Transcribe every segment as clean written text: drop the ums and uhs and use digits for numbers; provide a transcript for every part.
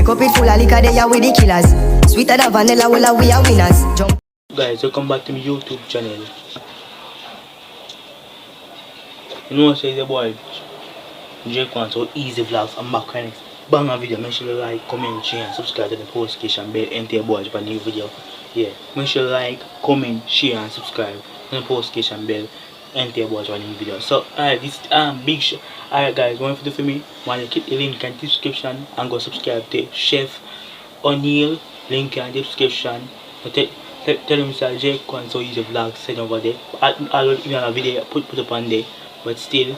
cup it full of liquor, they are with the killers. Sweeter than vanilla, well, we are winners. Jump. Guys, welcome back to my YouTube channel. You know what I say, the boy Jamaican so easy vlogs. I'm back next bang a video. Make sure you like, comment, share, and subscribe to the notification bell. Enter your boys for a new video. Yeah, make sure you like, comment, share, and subscribe to the notification bell. Enter your boys for a new video. So alright, this big show. Alright guys, one for me. Want to keep the link in the description and go subscribe to Chef O'Neil. Link in the description. Tell him Mr. Jamaican so easy vlogs send over there. I'll even have a video put up on there. But still,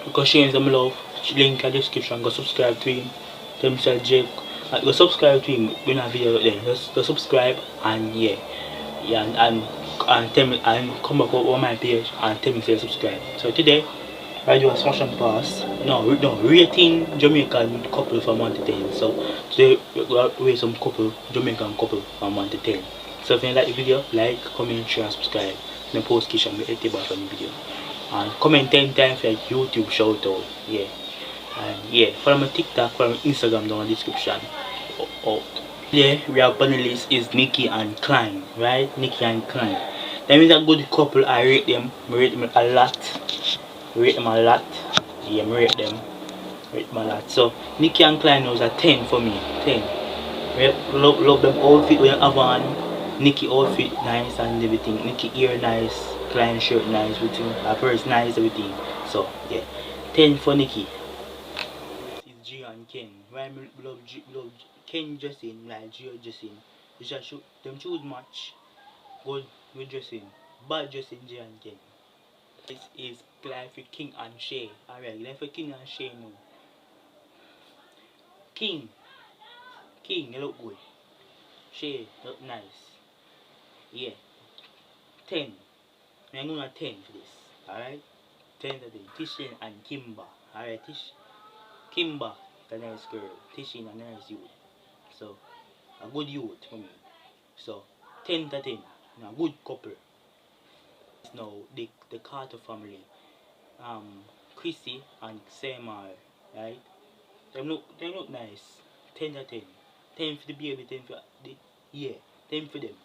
because showing some love, link in the description, go subscribe to him. Tell Mr. Jake, go subscribe to him when I video there. Just subscribe and yeah, and tell me and come back on my page and tell me to subscribe. So today I do a smash and pass. No, rating Jamaican couple from 1 to 10. So today we'll rate some Jamaican couple from 1 to 10. So if you like the video, like, comment, share, and subscribe. And the post kitchen will hit about on the video. And comment 10 times for YouTube shout out. Yeah. And yeah, follow my TikTok, follow my Instagram down in the description. Yeah, we have on the list is Nikki and Klein, right? Nikki and Klein. That means a good couple. I rate them. I rate them a lot. Rate them a lot. Yeah, I rate them. Rate them a lot. So Nikki and Klein was a 10 for me. 10. Love them outfit when you have on. Nikki outfit nice and everything. Nikki ear nice. Klein shirt nice, everything. Her purse nice, everything. So yeah, 10 for Nikki. It's G and Ken. Why I love Ken dressing like Gio dressing. They just shoot them choose match. Good with dressing. Bad dressing G and Ken. This is life with King and Shay. Alright, life with King and Shay now. King, you look good. Shay look nice. Yeah. 10. I'm gonna 10 for this. Alright? 10 to 10. Tishin and Kimba. Alright, Kimba, a nice girl. Tishin a nice youth. So a good youth for me. So 10 to 10. A good couple. Now the Carter family. Chrissy and Samar. Right? They look nice. 10 to 10. 10 for the baby, 10 for the 10 for them.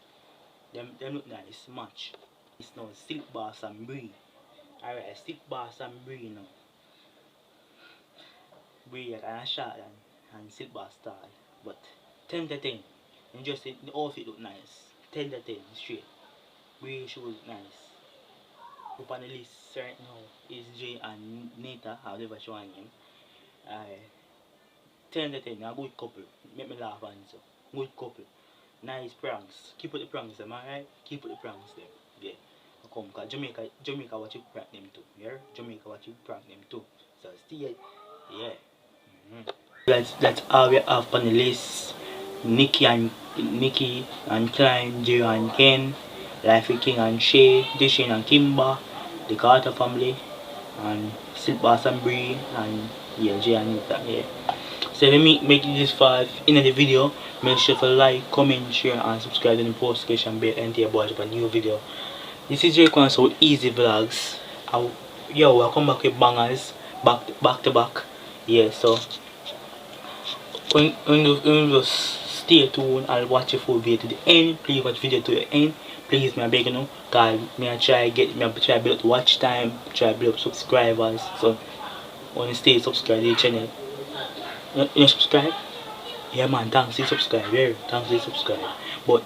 Them look nice, match. It's now Silk Boss and Bree. Alright, Silk Boss and Bree now. Bree like a shot and Silk Boss style. But 10 to 10. And just the outfit look nice. 10 to 10 straight. Bree shoes look nice. Up on the list right now is Jay and Nita, however she want him. 10 to 10, a good couple. Make me laugh and so. Good couple. Nice pranks. Keep up the pranks them, alright? Keep up the pranks them. Yeah. Come, cause Jamaica what you prank them too. Yeah? Jamaica what you prank them too. So still yeah. That's all we have on the list. Nikki and Klein, Jay and Ken, Life with King and Shay, Dishin and Kimba, the Carter family, and Silk Boss and Bree, and yeah, Jay and Nita, yeah. So let me make this far in the video. Make sure to like, comment, share, and subscribe to the notification bell and your boys for a new video. This is Jamaican so easy vlogs. I'll come back with bangers back to back. Yeah, so when you just stay tuned, I'll watch your full video to the end. Please watch the video to the end. Please, me beg you know, cause me I try build up watch time, try build up subscribers. So when you stay subscribe to the channel. You subscribe? Yeah man, thanks for subscribe. Yeah, thanks for subscribe. But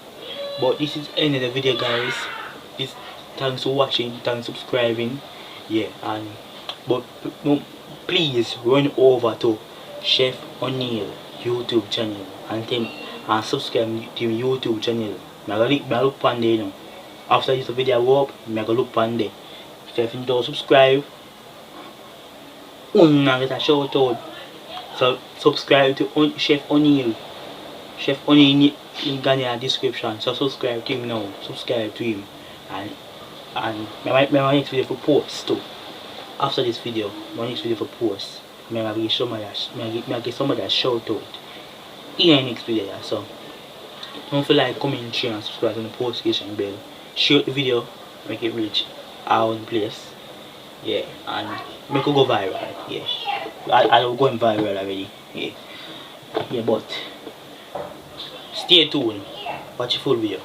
this is the end of the video guys. Thanks for watching, thanks for subscribing. Yeah, and but no, please run over to Chef O'Neil YouTube channel and subscribe to YouTube channel. I look on there now. After this video go up, I go look on there. So if you don't subscribe, get a shout out. So subscribe to Chef O'Neil. Chef O'Neil in the description. So subscribe to him now. Subscribe to him. And my next video for post too. After this video, my next video for post. I give somebody a shout out in the next video. So don't feel like comment, share and subscribe on the notification bell. Share the video, make it reach our own place. Yeah, and make it go viral. Yeah. I will go viral already. Yeah. Yeah, but stay tuned. Watch the full video.